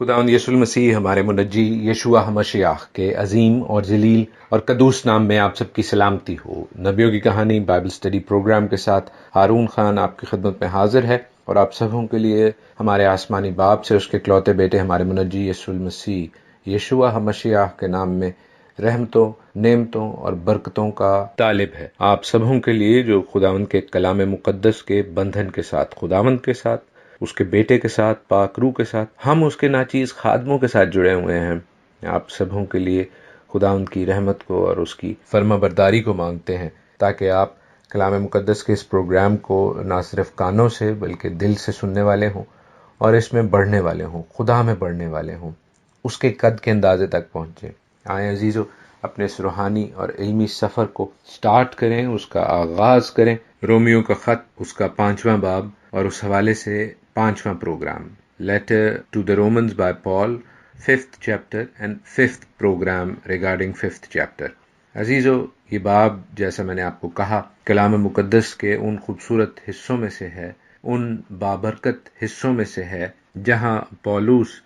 خداوند یسوع المسیح ہمارے منجی یشوع مشیح کے عظیم اور جلیل اور قدوس نام میں آپ سب کی سلامتی ہو۔ نبیوں کی کہانی بائبل اسٹڈی پروگرام کے ساتھ ہارون خان آپ کی خدمت میں حاضر ہے، اور آپ سبوں کے لیے ہمارے آسمانی باپ سے اس کے اکلوتے بیٹے ہمارے منجی یسوع المسیح یشوع مشیح کے نام میں رحمتوں، نعمتوں اور برکتوں کا طالب ہے۔ آپ سبوں کے لیے جو خداوند کے کلام مقدس کے بندھن کے ساتھ، خداوند کے ساتھ، اس کے بیٹے کے ساتھ، پاک روح کے ساتھ، ہم اس کے ناچیز خادموں کے ساتھ جڑے ہوئے ہیں، آپ سبوں کے لیے خداوند کی رحمت کو اور اس کی فرما برداری کو مانگتے ہیں، تاکہ آپ کلام مقدس کے اس پروگرام کو نہ صرف کانوں سے بلکہ دل سے سننے والے ہوں، اور اس میں بڑھنے والے ہوں، خدا میں بڑھنے والے ہوں، اس کے قد کے اندازے تک پہنچیں۔ آئیں عزیزو، اپنے اس روحانی اور علمی سفر کو سٹارٹ کریں، اس کا آغاز کریں۔ رومیو کا خط، اس کا 5واں باب، اور اس حوالے سے 5واں programme, letter to the Romans by Paul, 5th chapter and 5th programme regarding 5th chapter. عزیزو، یہ باب جیسا میں نے آپ کو کہا کلام مقدس کے ان خوبصورت حصوں میں سے ہے، ان بابرکت حصوں میں سے ہے جہاں پولس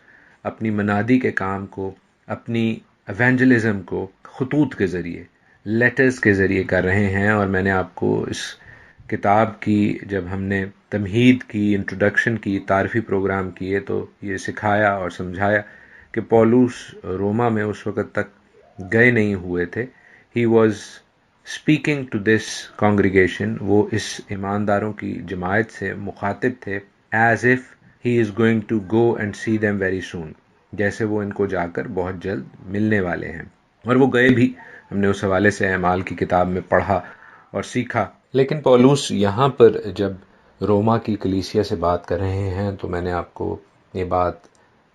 اپنی منادی کے کام کو، اپنی ایونجلزم کو خطوط کے ذریعے، لیٹرز کے ذریعے کر رہے ہیں۔ اور میں نے آپ کو اس کتاب کی، جب ہم نے تمہید کی، انٹروڈکشن کی، تعارفی پروگرام کیے، تو یہ سکھایا اور سمجھایا کہ پولس روما میں اس وقت تک گئے نہیں ہوئے تھے۔ He was speaking to this congregation, وہ اس ایمانداروں کی جماعت سے مخاطب تھے، as if he is going to go and see them very soon, جیسے وہ ان کو جا کر بہت جلد ملنے والے ہیں۔ اور وہ گئے بھی، ہم نے اس حوالے سے اعمال کی کتاب میں پڑھا اور سیکھا۔ لیکن پولس یہاں پر جب روما کی کلیسیا سے بات کر رہے ہیں، تو میں نے آپ کو یہ بات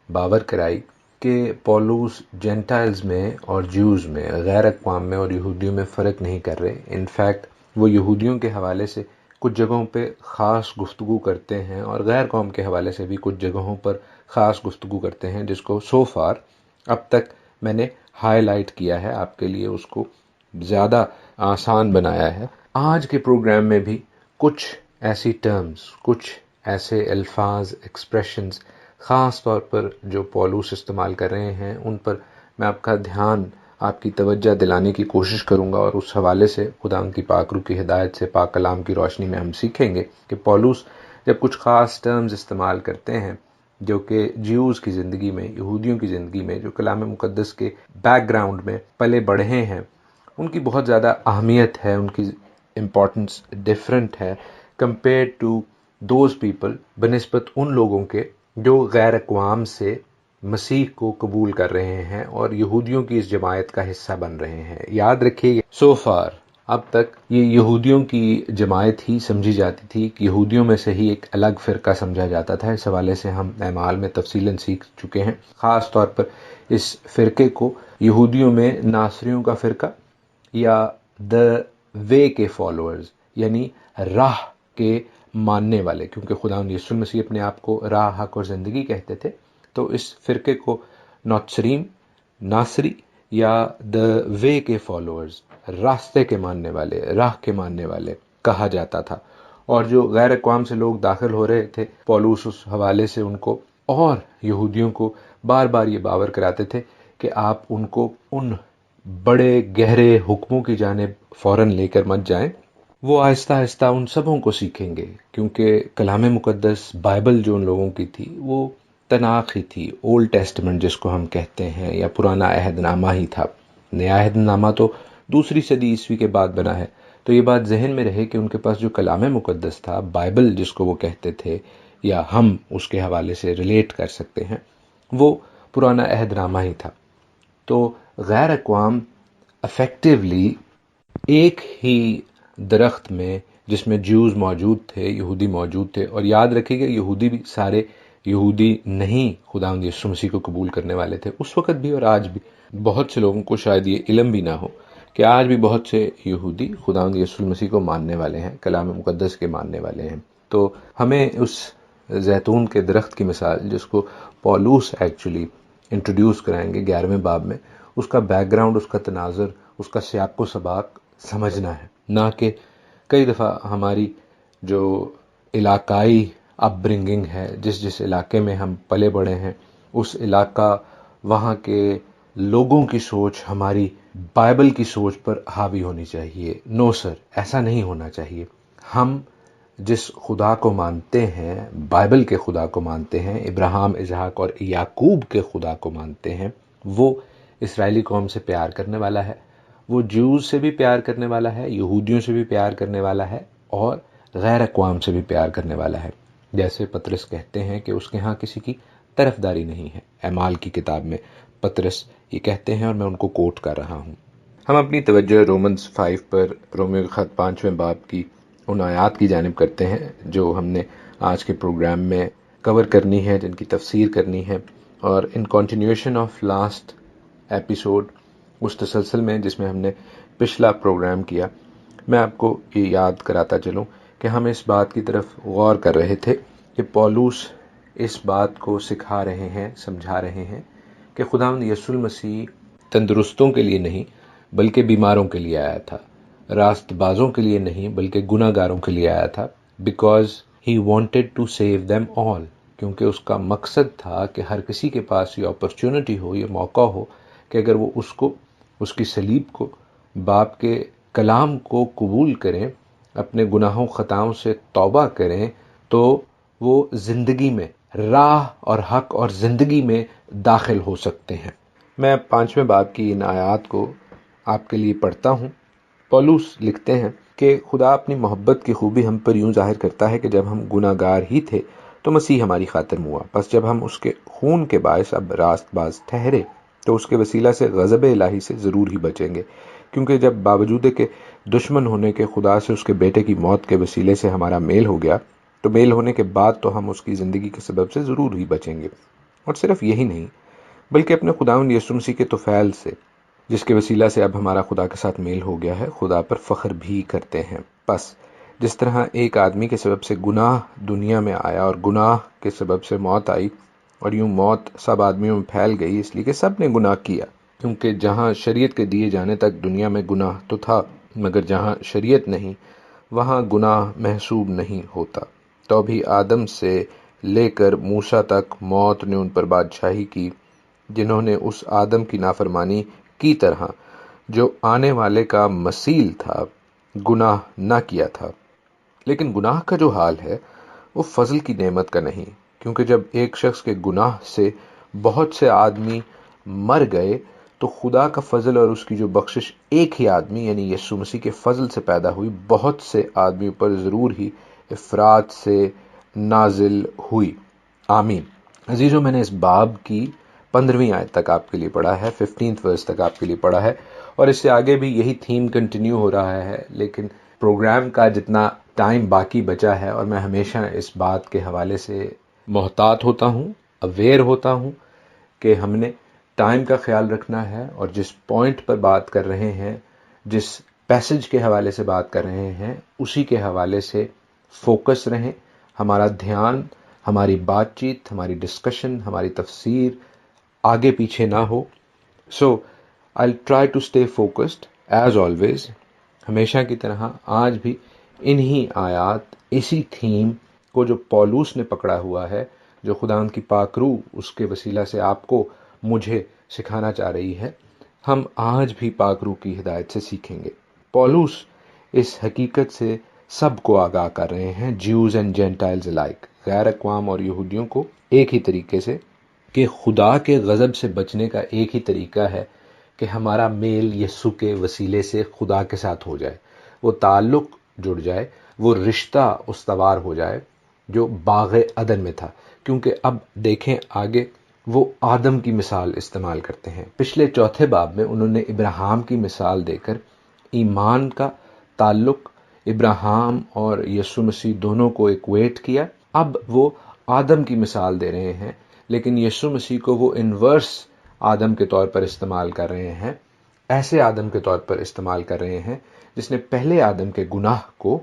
باور کرائی کہ پولس جینٹائلز میں اور جیوز میں، غیر اقوام میں اور یہودیوں میں فرق نہیں کر رہے۔ انفیکٹ وہ یہودیوں کے حوالے سے کچھ جگہوں پہ خاص گفتگو کرتے ہیں، اور غیر قوم کے حوالے سے بھی کچھ جگہوں پر خاص گفتگو کرتے ہیں، جس کو سو فار اب تک میں نے ہائی لائٹ کیا ہے آپ کے لیے، اس کو زیادہ آسان بنایا ہے۔ آج کے پروگرام میں بھی کچھ ایسی ٹرمز، کچھ ایسے الفاظ، ایکسپریشنز خاص طور پر جو پولس استعمال کر رہے ہیں، ان پر میں آپ کا دھیان، آپ کی توجہ دلانے کی کوشش کروں گا، اور اس حوالے سے خدا ان کی پاک روح کی ہدایت سے، پاک کلام کی روشنی میں ہم سیکھیں گے کہ پولس جب کچھ خاص ٹرمز استعمال کرتے ہیں جو کہ جیوز کی زندگی میں، یہودیوں کی زندگی میں، جو کلام مقدس کے بیک گراؤنڈ میں پلے بڑھے ہیں، ان کی بہت زیادہ اہمیت ہے، ان کی امپورٹنس ڈفرینٹ ہے کمپیئر ٹو دوز پیپل، بنسبت ان لوگوں کے جو غیر اقوام سے مسیح کو قبول کر رہے ہیں اور یہودیوں کی اس جماعت کا حصہ بن رہے ہیں۔ یاد رکھیے، سو فار اب تک یہ یہودیوں کی جماعت ہی سمجھی جاتی تھی، کہ یہودیوں میں سے ہی ایک الگ فرقہ سمجھا جاتا تھا۔ اس حوالے سے ہم اعمال میں تفصیلاً سیکھ چکے ہیں، خاص طور پر اس فرقے کو یہودیوں میں ناصریوں کا فرقہ یا دا وے کے فالوورز، یعنی راہ کے ماننے والے، کیونکہ خداوند یسوع مسیح اپنے آپ کو راہ، حق اور زندگی کہتے تھے، تو اس فرقے کو نوتسریم، ناصری یا دا وے کے فالوورز، راستے کے ماننے والے، راہ کے ماننے والے کہا جاتا تھا۔ اور جو غیر اقوام سے لوگ داخل ہو رہے تھے، پولس اس حوالے سے ان کو اور یہودیوں کو بار بار یہ باور کراتے تھے کہ آپ ان کو ان بڑے گہرے حکموں کی جانب فوراً لے کر مت جائیں، وہ آہستہ آہستہ ان سبوں کو سیکھیں گے، کیونکہ کلام مقدس بائبل جو ان لوگوں کی تھی وہ تناق ہی تھی، اولڈ ٹیسٹمنٹ جس کو ہم کہتے ہیں، یا پرانا عہد نامہ ہی تھا۔ نیا عہد نامہ تو دوسری صدی عیسوی کے بعد بنا ہے۔ تو یہ بات ذہن میں رہے کہ ان کے پاس جو کلام مقدس تھا، بائبل جس کو وہ کہتے تھے، یا ہم اس کے حوالے سے ریلیٹ کر سکتے ہیں، وہ پرانا عہد نامہ ہی تھا۔ تو غیر اقوام افیکٹولی ایک ہی درخت میں، جس میں جیوز موجود تھے، یہودی موجود تھے، اور یاد رکھیے کہ یہودی بھی سارے یہودی نہیں خداوند یسوع مسیح کو قبول کرنے والے تھے، اس وقت بھی اور آج بھی۔ بہت سے لوگوں کو شاید یہ علم بھی نہ ہو کہ آج بھی بہت سے یہودی خداوند یسوع مسیح کو ماننے والے ہیں، کلام مقدس کے ماننے والے ہیں۔ تو ہمیں اس زیتون کے درخت کی مثال، جس کو پولس ایکچولی انٹروڈیوس کرائیں گے 11ویں باب میں، اس کا بیک گراؤنڈ، اس کا تناظر، اس کا سیاق و سباق سمجھنا ہے، نہ کہ کئی دفعہ ہماری جو علاقائی اپ برنگنگ ہے، جس علاقے میں ہم پلے بڑھے ہیں، اس علاقہ، وہاں کے لوگوں کی سوچ ہماری بائبل کی سوچ پر حاوی ہونی چاہیے. نو سر، ایسا نہیں ہونا چاہیے. ہم جس خدا کو مانتے ہیں، بائبل کے خدا کو مانتے ہیں، ابراہیم، اسحاق اور یعقوب کے خدا کو مانتے ہیں، وہ اسرائیلی قوم سے پیار کرنے والا ہے، وہ جیوز سے بھی پیار کرنے والا ہے، یہودیوں سے بھی پیار کرنے والا ہے، اور غیر اقوام سے بھی پیار کرنے والا ہے. جیسے پطرس کہتے ہیں کہ اس کے ہاں کسی کی طرفداری نہیں ہے. اعمال کی کتاب میں پطرس یہ کہتے ہیں، اور میں ان کو کوٹ کر رہا ہوں. ہم اپنی توجہ رومنز 5 پر، رومیو کے خط 5ویں باب کی ان آیات کی جانب کرتے ہیں جو ہم نے آج کے پروگرام میں کور کرنی ہے، جن کی تفسیر کرنی ہے. اور ان کنٹینیوشن آف لاسٹ ایپیسوڈ، اس تسلسل میں جس میں ہم نے پچھلا پروگرام کیا، میں آپ کو یہ یاد کراتا چلوں کہ ہم اس بات کی طرف غور کر رہے تھے کہ پولس اس بات کو سکھا رہے ہیں، سمجھا رہے ہیں کہ خداوند یسوع المسیح تندرستوں کے لیے نہیں بلکہ بیماروں کے لیے آیا تھا، راست بازوں کے لیے نہیں بلکہ گناہ گاروں کے لیے آیا تھا. Because he wanted to save them all, کیونکہ اس کا مقصد تھا کہ ہر کسی کے پاس یہ اپرچونٹی ہو، یہ موقع ہو کہ اگر وہ اس کو، اس کی صلیب کو، باپ کے کلام کو قبول کریں، اپنے گناہوں خطاؤں سے توبہ کریں، تو وہ زندگی میں، راہ اور حق اور زندگی میں داخل ہو سکتے ہیں. میں 5ویں باب کی ان آیات کو آپ کے لیے پڑھتا ہوں. پولس لکھتے ہیں کہ خدا اپنی محبت کی خوبی ہم پر یوں ظاہر کرتا ہے کہ جب ہم گناہ گار ہی تھے تو مسیح ہماری خاطر ہوا. پس جب ہم اس کے خون کے باعث اب راست باز ٹھہرے تو اس کے وسیلہ سے غضب الہی سے ضرور ہی بچیں گے، کیونکہ جب باوجود کے دشمن ہونے کے خدا سے اس کے بیٹے کی موت کے وسیلے سے ہمارا میل ہو گیا، تو میل ہونے کے بعد تو ہم اس کی زندگی کے سبب سے ضرور ہی بچیں گے. اور صرف یہی نہیں بلکہ اپنے خداوند یسوع مسیح کے طفیل سے، جس کے وسیلہ سے اب ہمارا خدا کے ساتھ میل ہو گیا ہے، خدا پر فخر بھی کرتے ہیں. پس جس طرح ایک آدمی کے سبب سے گناہ دنیا میں آیا اور گناہ کے سبب سے موت آئی، اور یوں موت سب آدمیوں میں پھیل گئی اس لیے کہ سب نے گناہ کیا. کیونکہ جہاں شریعت کے دیے جانے تک دنیا میں گناہ تو تھا، مگر جہاں شریعت نہیں وہاں گناہ محسوب نہیں ہوتا. تو بھی آدم سے لے کر موسیٰ تک موت نے ان پر بادشاہی کی، جنہوں نے اس آدم کی نافرمانی کی طرح جو آنے والے کا مثیل تھا گناہ نہ کیا تھا. لیکن گناہ کا جو حال ہے وہ فضل کی نعمت کا نہیں، کیونکہ جب ایک شخص کے گناہ سے بہت سے آدمی مر گئے تو خدا کا فضل اور اس کی جو بخشش ایک ہی آدمی یعنی یسوع مسیح کے فضل سے پیدا ہوئی، بہت سے آدمیوں پر ضرور ہی افراط سے نازل ہوئی. آمین. عزیزوں، میں نے اس باب کی 15ویں آیت تک آپ کے لیے پڑھا ہے، 15th ورس تک آپ کے لیے پڑھا ہے، اور اس سے آگے بھی یہی تھیم کنٹینیو ہو رہا ہے. لیکن پروگرام کا جتنا ٹائم باقی بچا ہے، اور میں ہمیشہ اس بات کے حوالے سے محتاط ہوتا ہوں، اویئر ہوتا ہوں کہ ہم نے ٹائم کا خیال رکھنا ہے، اور جس پوائنٹ پر بات کر رہے ہیں، جس پیسج کے حوالے سے بات کر رہے ہیں، اسی کے حوالے سے فوکس رہیں. ہمارا دھیان، ہماری بات چیت، ہماری ڈسکشن، ہماری تفسیر آگے پیچھے نہ ہو. سو I'll try to stay focused as always. ہمیشہ کی طرح آج بھی انہی آیات، اسی تھیم کو جو پولس نے پکڑا ہوا ہے، جو خدا ان کی پاک روح اس کے وسیلہ سے آپ کو، مجھے سکھانا چاہ رہی ہے، ہم آج بھی پاک روح کی ہدایت سے سیکھیں گے. پولس اس حقیقت سے سب کو آگاہ کر رہے ہیں، جیوز اینڈ جینٹائلز الائک، غیر اقوام اور یہودیوں کو ایک ہی طریقے سے، کہ خدا کے غضب سے بچنے کا ایک ہی طریقہ ہے کہ ہمارا میل یسوع کے وسیلے سے خدا کے ساتھ ہو جائے، وہ تعلق جڑ جائے، وہ رشتہ استوار ہو جائے جو باغ عدن میں تھا. کیونکہ اب دیکھیں آگے وہ آدم کی مثال استعمال کرتے ہیں. پچھلے 4 باب میں انہوں نے ابراہیم کی مثال دے کر ایمان کا تعلق ابراہیم اور یسوع مسیح دونوں کو ایکویٹ کیا. اب وہ آدم کی مثال دے رہے ہیں، لیکن یسوع مسیح کو وہ انورس آدم کے طور پر استعمال کر رہے ہیں، ایسے آدم کے طور پر استعمال کر رہے ہیں جس نے پہلے آدم کے گناہ کو،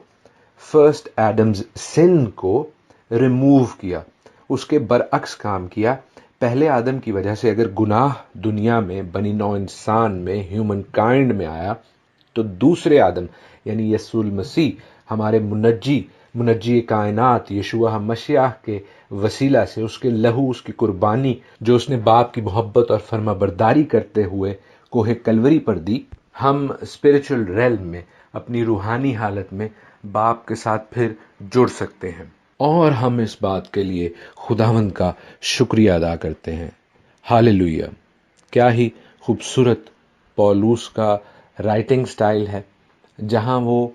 فرسٹ ایڈمز سن کو ریموو کیا، اس کے برعکس کام کیا. پہلے آدم کی وجہ سے اگر گناہ دنیا میں، بنی نوع انسان میں، ہیومن کائنڈ میں آیا، تو دوسرے آدم یعنی یسوع المسیح، ہمارے منجی کائنات یشوع مسیح کے وسیلہ سے، اس کے لہو، اس کی قربانی جو اس نے باپ کی محبت اور فرما برداری کرتے ہوئے کوہ کلوری پر دی، ہم اسپرچل ریلم میں اپنی روحانی حالت میں باپ کے ساتھ پھر جڑ سکتے ہیں، اور ہم اس بات کے لیے خداوند کا شکریہ ادا کرتے ہیں۔ ہاللویہ! کیا ہی خوبصورت پولوس کا رائٹنگ سٹائل ہے، جہاں وہ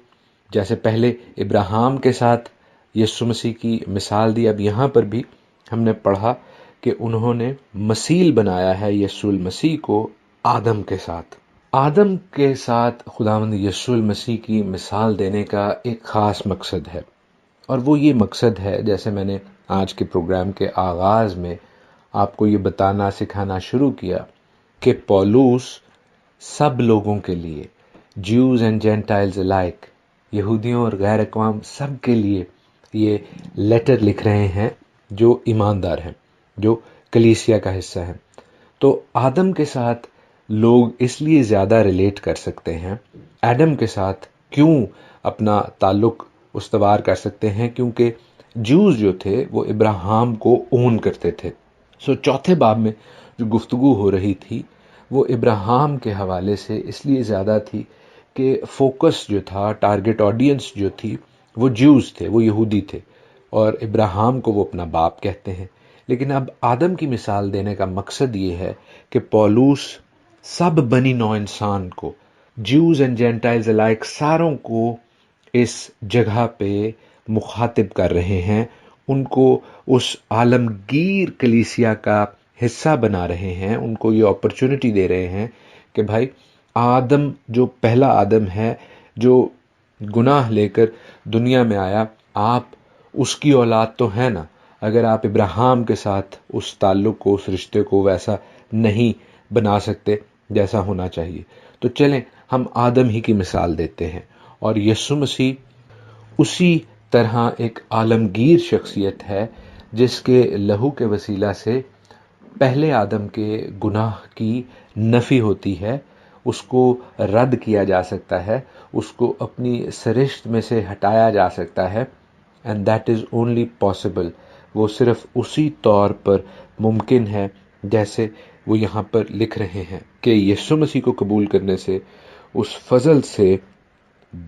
جیسے پہلے ابراہیم کے ساتھ یسوع مسیح کی مثال دی، اب یہاں پر بھی ہم نے پڑھا کہ انہوں نے مثیل بنایا ہے یسوع المسیح کو آدم کے ساتھ۔ آدم کے ساتھ خداوند یسوع المسیح کی مثال دینے کا ایک خاص مقصد ہے، اور وہ یہ مقصد ہے، جیسے میں نے آج کے پروگرام کے آغاز میں آپ کو یہ بتانا سکھانا شروع کیا کہ پولوس سب لوگوں کے لیے، جیوز اینڈ جینٹائلز الائک، یہودیوں اور غیر اقوام سب کے لیے یہ لیٹر لکھ رہے ہیں جو ایماندار ہیں، جو کلیسیا کا حصہ ہیں۔ تو آدم کے ساتھ لوگ اس لیے زیادہ ریلیٹ کر سکتے ہیں، ایڈم کے ساتھ کیوں اپنا تعلق استوار کر سکتے ہیں، کیونکہ جوز جو تھے وہ ابراہیم کو اون کرتے تھے۔ چوتھے باب میں جو گفتگو ہو رہی تھی وہ ابراہیم کے حوالے سے اس لیے زیادہ تھی کہ فوکس جو تھا، ٹارگٹ آڈینس جو تھی، وہ جوز تھے، وہ یہودی تھے، اور ابراہیم کو وہ اپنا باپ کہتے ہیں۔ لیکن اب آدم کی مثال دینے کا مقصد یہ ہے کہ پولوس سب بنی نوع انسان کو، جوز اینڈ جینٹائلز الائک، ساروں کو اس جگہ پہ مخاطب کر رہے ہیں، ان کو اس عالمگیر کلیسیا کا حصہ بنا رہے ہیں، ان کو یہ اپرچونٹی دے رہے ہیں کہ بھائی آدم جو پہلا آدم ہے، جو گناہ لے کر دنیا میں آیا، آپ اس کی اولاد تو ہیں نا، اگر آپ ابراہیم کے ساتھ اس تعلق کو، اس رشتے کو ویسا نہیں بنا سکتے جیسا ہونا چاہیے، تو چلیں ہم آدم ہی کی مثال دیتے ہیں۔ اور یسوع مسیح اسی طرح ایک عالمگیر شخصیت ہے جس کے لہو کے وسیلہ سے پہلے آدم کے گناہ کی نفی ہوتی ہے، اس کو رد کیا جا سکتا ہے، اس کو اپنی سرشت میں سے ہٹایا جا سکتا ہے، and that is only possible، وہ صرف اسی طور پر ممکن ہے جیسے وہ یہاں پر لکھ رہے ہیں کہ یسوع مسیح کو قبول کرنے سے، اس فضل سے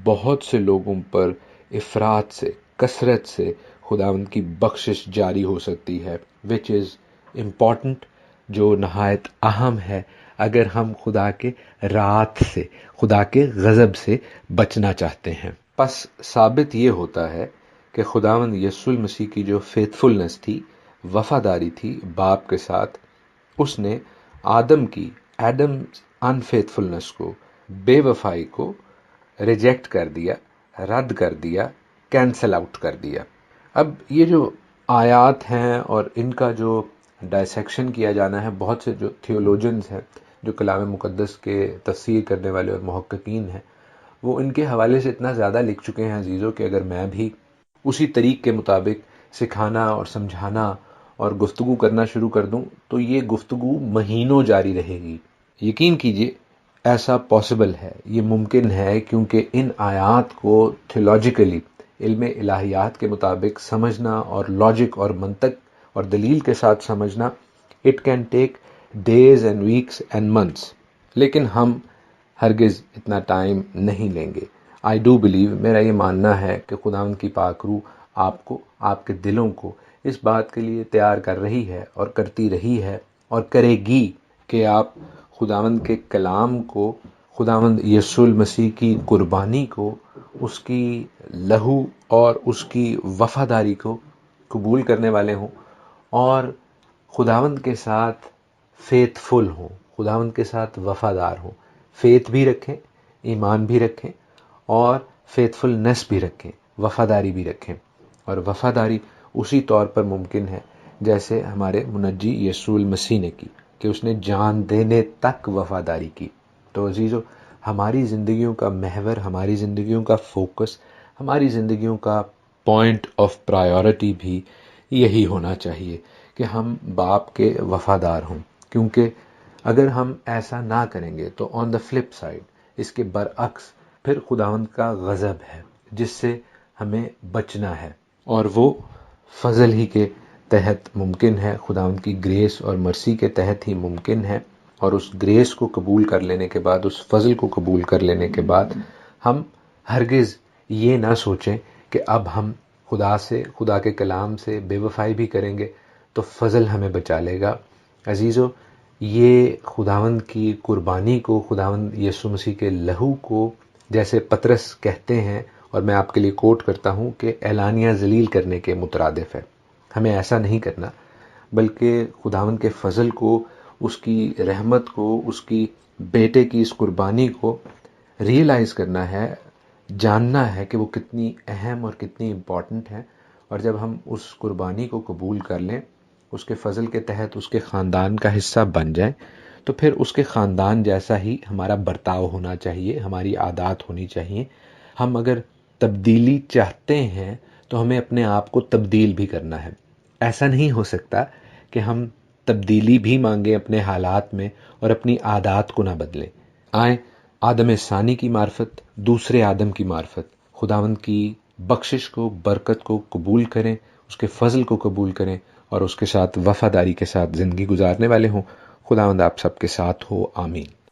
بہت سے لوگوں پر افراط سے، کثرت سے خداوند کی بخشش جاری ہو سکتی ہے، which is important، جو نہایت اہم ہے اگر ہم خدا کے رات سے، خدا کے غضب سے بچنا چاہتے ہیں۔ پس ثابت یہ ہوتا ہے کہ خداوند یسوع المسیح کی جو فیتھفلنس تھی، وفاداری تھی باپ کے ساتھ، اس نے آدم کی، ایڈم انفیتھفلنس کو، بے وفائی کو ریجیکٹ کر دیا، رد کر دیا، کینسل آؤٹ کر دیا۔ اب یہ جو آیات ہیں اور ان کا جو ڈائسیکشن کیا جانا ہے، بہت سے جو تھیولوجنز ہیں، جو کلام مقدس کے تفسیر کرنے والے اور محققین ہیں، وہ ان کے حوالے سے اتنا زیادہ لکھ چکے ہیں عزیزوں کہ اگر میں بھی اسی طریق کے مطابق سکھانا اور سمجھانا اور گفتگو کرنا شروع کر دوں تو یہ گفتگو مہینوں جاری رہے گی۔ یقین کیجئے ایسا پاسبل ہے، یہ ممکن ہے، کیونکہ ان آیات کو تھیولوجیکلی، علم الہیات کے مطابق سمجھنا اور لاجک اور منطق اور دلیل کے ساتھ سمجھنا، it can take days and weeks and months, لیکن ہم ہرگز اتنا ٹائم نہیں لیں گے۔ آئی ڈو بلیو، میرا یہ ماننا ہے کہ خداوند کی پاک روح آپ کو، آپ کے دلوں کو اس بات کے لیے تیار کر رہی ہے اور کرتی رہی ہے اور کرے گی کہ آپ خداوند کے کلام کو، خداوند یسوع المسیح کی قربانی کو، اس کی لہو اور اس کی وفاداری کو قبول کرنے والے ہوں، اور خداوند کے ساتھ فیتھفل ہوں، خداوند کے ساتھ وفادار ہوں، فیتھ بھی رکھیں، ایمان بھی رکھیں، اور فیتھفلنس بھی رکھیں، وفاداری بھی رکھیں۔ اور وفاداری اسی طور پر ممکن ہے جیسے ہمارے منجی یسوع المسیح نے کی، کہ اس نے جان دینے تک وفاداری کی۔ تو عزیزو، ہماری زندگیوں کا محور، ہماری زندگیوں کا فوکس، ہماری زندگیوں کا پوائنٹ آف پرائیورٹی بھی یہی ہونا چاہیے کہ ہم باپ کے وفادار ہوں، کیونکہ اگر ہم ایسا نہ کریں گے تو آن دا فلپ سائڈ، اس کے برعکس، پھر خداوند کا غضب ہے جس سے ہمیں بچنا ہے، اور وہ فضل ہی کے تحت ممکن ہے، خداوند کی گریس اور مرسی کے تحت ہی ممکن ہے، اور اس گریس کو قبول کر لینے کے بعد، اس فضل کو قبول کر لینے کے بعد ہم ہرگز یہ نہ سوچیں کہ اب ہم خدا سے، خدا کے کلام سے بے وفائی بھی کریں گے تو فضل ہمیں بچا لے گا۔ عزیزو، یہ خداوند کی قربانی کو، خداوند یسوع مسیح کے لہو کو، جیسے پطرس کہتے ہیں، اور میں آپ کے لیے کوٹ کرتا ہوں کہ اعلانیہ ذلیل کرنے کے مترادف ہے۔ ہمیں ایسا نہیں کرنا، بلکہ خداوند کے فضل کو، اس کی رحمت کو، اس کی بیٹے کی اس قربانی کو ریئلائز کرنا ہے، جاننا ہے کہ وہ کتنی اہم اور کتنی امپورٹنٹ ہے، اور جب ہم اس قربانی کو قبول کر لیں، اس کے فضل کے تحت اس کے خاندان کا حصہ بن جائیں، تو پھر اس کے خاندان جیسا ہی ہمارا برتاؤ ہونا چاہیے، ہماری عادات ہونی چاہیے۔ ہم اگر تبدیلی چاہتے ہیں تو ہمیں اپنے آپ کو تبدیل بھی کرنا ہے۔ ایسا نہیں ہو سکتا کہ ہم تبدیلی بھی مانگیں اپنے حالات میں اور اپنی عادات کو نہ بدلیں۔ آئیں آدم ثانی کی معرفت، دوسرے آدم کی معرفت، خداوند کی بخشش کو، برکت کو قبول کریں، اس کے فضل کو قبول کریں، اور اس کے ساتھ وفاداری کے ساتھ زندگی گزارنے والے ہوں۔ خداوند آپ سب کے ساتھ ہو، آمین۔